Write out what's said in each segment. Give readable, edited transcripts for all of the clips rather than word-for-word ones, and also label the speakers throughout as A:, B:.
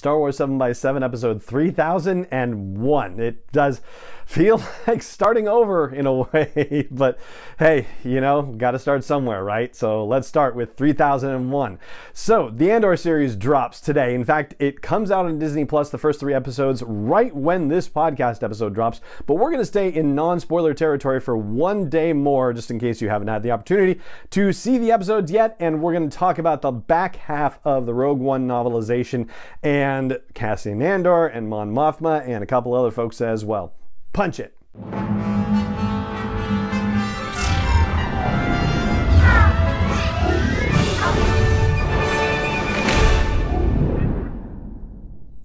A: Star Wars 7x7 episode 3001. It does feel like starting over in a way, but hey, you know, gotta start somewhere, right? So let's start with 3001. So the Andor series drops today. In fact, it comes out on Disney Plus, the first 3 episodes, right when this podcast episode drops, but we're gonna stay in non-spoiler territory for one day more, just in case you haven't had the opportunity to see the episodes yet, and we're gonna talk about the back half of the Rogue One novelization and Cassian Andor and Mon Mothma and a couple other folks as well. Punch it.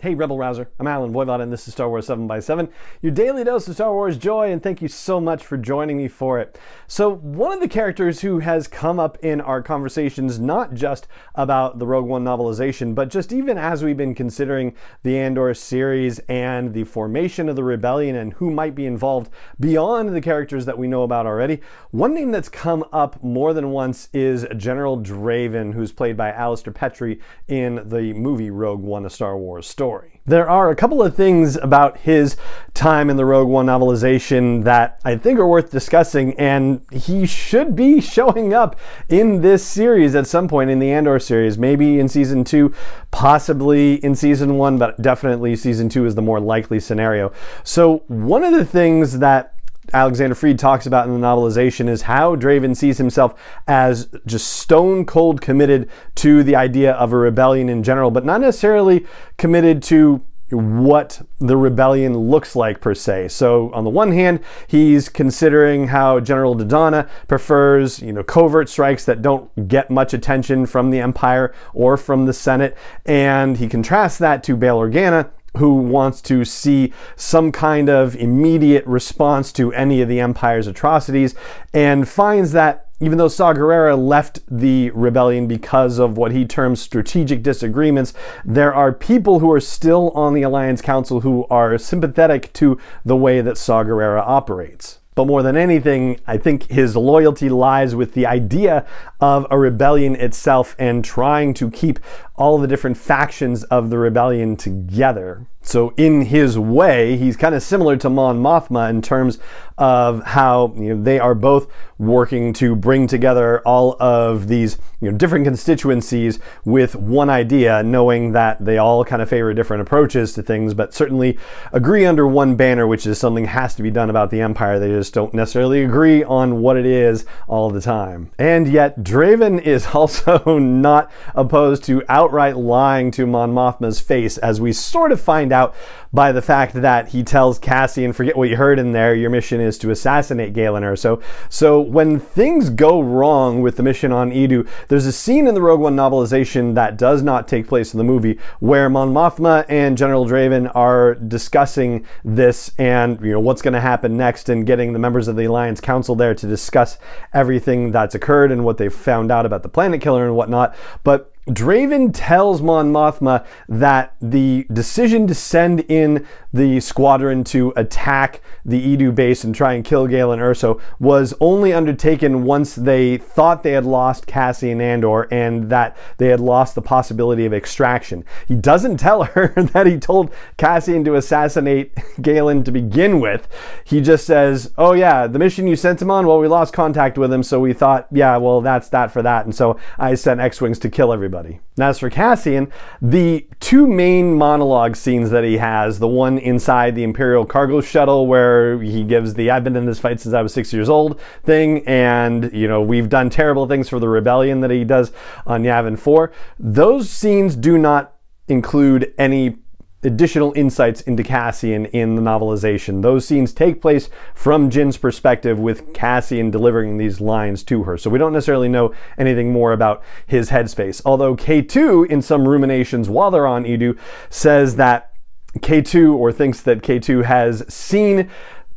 A: Hey Rebel Rouser, I'm Alan Voivod and this is Star Wars 7x7, your daily dose of Star Wars joy, and thank you so much for joining me for it. So one of the characters who has come up in our conversations, not just about the Rogue One novelization, but just even as we've been considering the Andor series and the formation of the rebellion and who might be involved beyond the characters that we know about already, one name that's come up more than once is General Draven, who's played by Alistair Petrie in the movie Rogue One: A Star Wars Story. There are a couple of things about his time in the Rogue One novelization that I think are worth discussing, and he should be showing up in this series at some point in the Andor series, maybe in season 2, possibly in season 1, but definitely season 2 is the more likely scenario. So one of the things that Alexander Freed talks about in the novelization is how Draven sees himself as just stone cold committed to the idea of a rebellion in general, but not necessarily committed to what the rebellion looks like per se. So on the one hand, he's considering how General Dodonna prefers, covert strikes that don't get much attention from the Empire or from the Senate, and he contrasts that to Bail Organa, who wants to see some kind of immediate response to any of the Empire's atrocities, and finds that even though Saw Gerrera left the rebellion because of what he terms strategic disagreements, there are people who are still on the Alliance Council who are sympathetic to the way that Saw Gerrera operates. But more than anything, I think his loyalty lies with the idea of a rebellion itself and trying to keep all the different factions of the rebellion together. So in his way, he's kind of similar to Mon Mothma in terms of how they are both working to bring together all of these different constituencies with one idea, knowing that they all kind of favor different approaches to things, but certainly agree under one banner, which is something has to be done about the Empire. They just don't necessarily agree on what it is all the time. And yet Draven is also not opposed to outright lying to Mon Mothma's face, as we sort of find out by the fact that he tells Cassian, forget what you heard in there, your mission is to assassinate Galen or so. So when things go wrong with the mission on Edu, there's a scene in the Rogue One novelization that does not take place in the movie where Mon Mothma and General Draven are discussing this and what's going to happen next, and getting the members of the Alliance Council there to discuss everything that's occurred and what they've found out about the Planet Killer and whatnot. But Draven tells Mon Mothma that the decision to send in the squadron to attack the Edu base and try and kill Galen Erso was only undertaken once they thought they had lost Cassian Andor and that they had lost the possibility of extraction. He doesn't tell her that he told Cassian to assassinate Galen to begin with. He just says, oh yeah, the mission you sent him on, well, we lost contact with him, so we thought, yeah, well, that's that for that, and so I sent X-Wings to kill everybody. Now, as for Cassian, the 2 main monologue scenes that he has, the one inside the Imperial cargo shuttle where he gives the I've been in this fight since I was 6 years old thing, and we've done terrible things for the rebellion that he does on Yavin 4, those scenes do not include any additional insights into Cassian in the novelization. Those scenes take place from Jin's perspective, with Cassian delivering these lines to her. So we don't necessarily know anything more about his headspace. Although K2, in some ruminations while they're on Edu, says that K2, or thinks that K2 has seen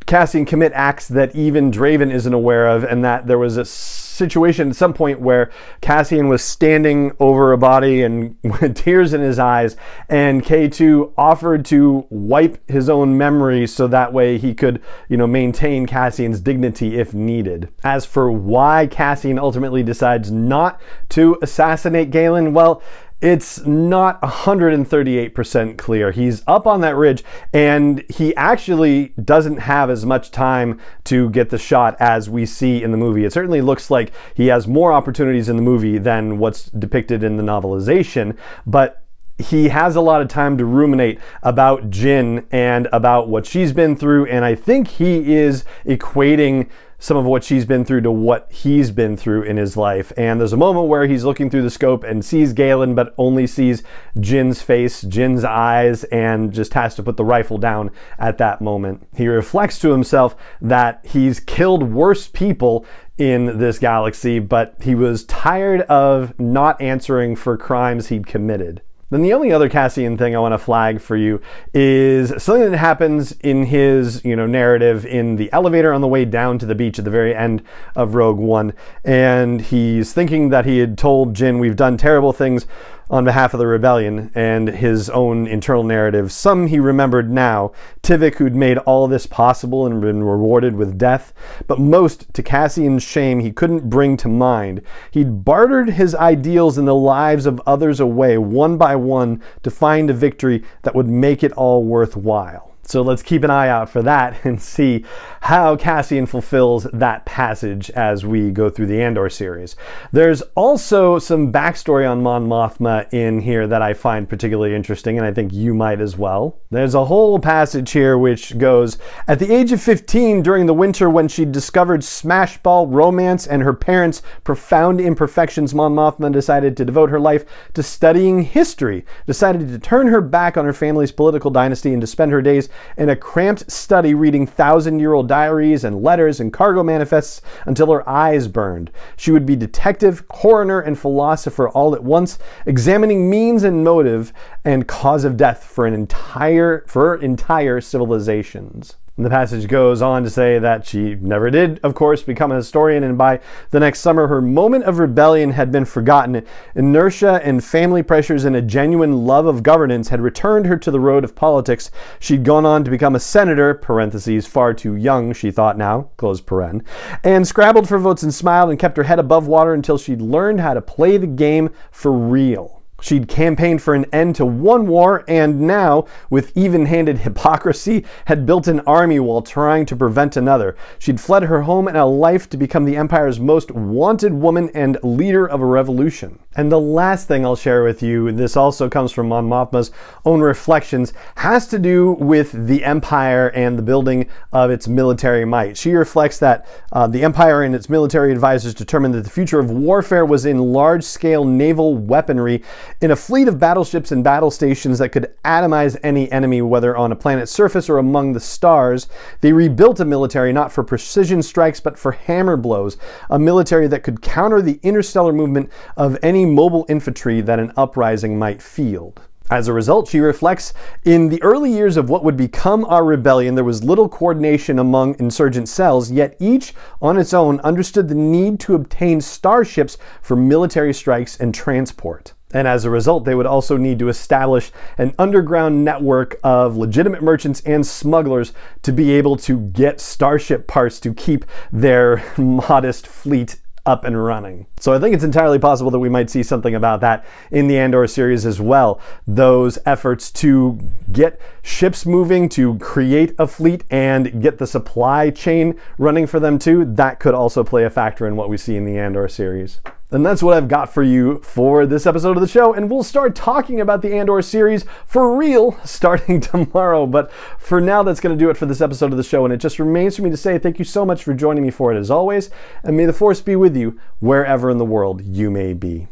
A: Cassian commit acts that even Draven isn't aware of, and that there was a situation at some point where Cassian was standing over a body and with tears in his eyes, and K2 offered to wipe his own memory so that way he could, maintain Cassian's dignity if needed. As for why Cassian ultimately decides not to assassinate Galen, well, it's not 138% clear. He's up on that ridge, and he actually doesn't have as much time to get the shot as we see in the movie. It certainly looks like he has more opportunities in the movie than what's depicted in the novelization, but he has a lot of time to ruminate about Jyn and about what she's been through, and I think he is equating some of what she's been through to what he's been through in his life. And there's a moment where he's looking through the scope and sees Galen, but only sees Jyn's face, Jyn's eyes, and just has to put the rifle down at that moment. He reflects to himself that he's killed worse people in this galaxy, but he was tired of not answering for crimes he'd committed. Then the only other Cassian thing I want to flag for you is something that happens in his, narrative in the elevator on the way down to the beach at the very end of Rogue One. And he's thinking that he had told Jyn, we've done terrible things on behalf of the rebellion, and his own internal narrative. Some he remembered now. Tivik, who'd made all this possible and been rewarded with death, but most, to Cassian's shame, he couldn't bring to mind. He'd bartered his ideals and the lives of others away, one by one, to find a victory that would make it all worthwhile. So let's keep an eye out for that and see how Cassian fulfills that passage as we go through the Andor series. There's also some backstory on Mon Mothma in here that I find particularly interesting, and I think you might as well. There's a whole passage here which goes, at the age of 15, during the winter when she discovered smashball romance and her parents' profound imperfections, Mon Mothma decided to devote her life to studying history, decided to turn her back on her family's political dynasty and to spend her days in a cramped study reading thousand-year-old diaries and letters and cargo manifests until her eyes burned. She would be detective, coroner, and philosopher all at once, examining means and motive and cause of death for entire civilizations. And the passage goes on to say that she never did, of course, become a historian, and by the next summer her moment of rebellion had been forgotten. Inertia and family pressures and a genuine love of governance had returned her to the road of politics. She'd gone on to become a senator, parentheses, far too young, she thought now, close paren, and scrabbled for votes and smiled and kept her head above water until she'd learned how to play the game for real. She'd campaigned for an end to one war and now, with even-handed hypocrisy, had built an army while trying to prevent another. She'd fled her home and a life to become the Empire's most wanted woman and leader of a revolution. And the last thing I'll share with you, this also comes from Mon Mothma's own reflections, has to do with the Empire and the building of its military might. She reflects that the Empire and its military advisors determined that the future of warfare was in large-scale naval weaponry, in a fleet of battleships and battle stations that could atomize any enemy, whether on a planet's surface or among the stars. They rebuilt a military not for precision strikes but for hammer blows, a military that could counter the interstellar movement of any mobile infantry that an uprising might field. As a result, she reflects, in the early years of what would become our rebellion, there was little coordination among insurgent cells, yet each on its own understood the need to obtain starships for military strikes and transport. And as a result, they would also need to establish an underground network of legitimate merchants and smugglers to be able to get starship parts to keep their modest fleet up and running. So I think it's entirely possible that we might see something about that in the Andor series as well. Those efforts to get ships moving, to create a fleet, and get the supply chain running for them too, that could also play a factor in what we see in the Andor series. And that's what I've got for you for this episode of the show, and we'll start talking about the Andor series for real starting tomorrow. But for now, that's going to do it for this episode of the show, and it just remains for me to say thank you so much for joining me for it as always, and may the Force be with you wherever in the world you may be.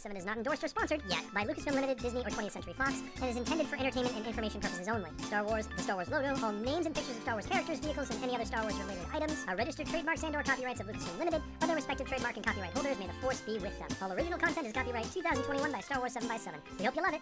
B: 7 is not endorsed or sponsored yet by Lucasfilm Limited, Disney, or 20th Century Fox, and is intended for entertainment and information purposes only. Star Wars, the Star Wars logo, all names and pictures of Star Wars characters, vehicles, and any other Star Wars related items are registered trademarks and/or copyrights of Lucasfilm Limited, or their respective trademark and copyright holders. May the Force be with them. All original content is copyright 2021 by Star Wars 7x7. We hope you love it.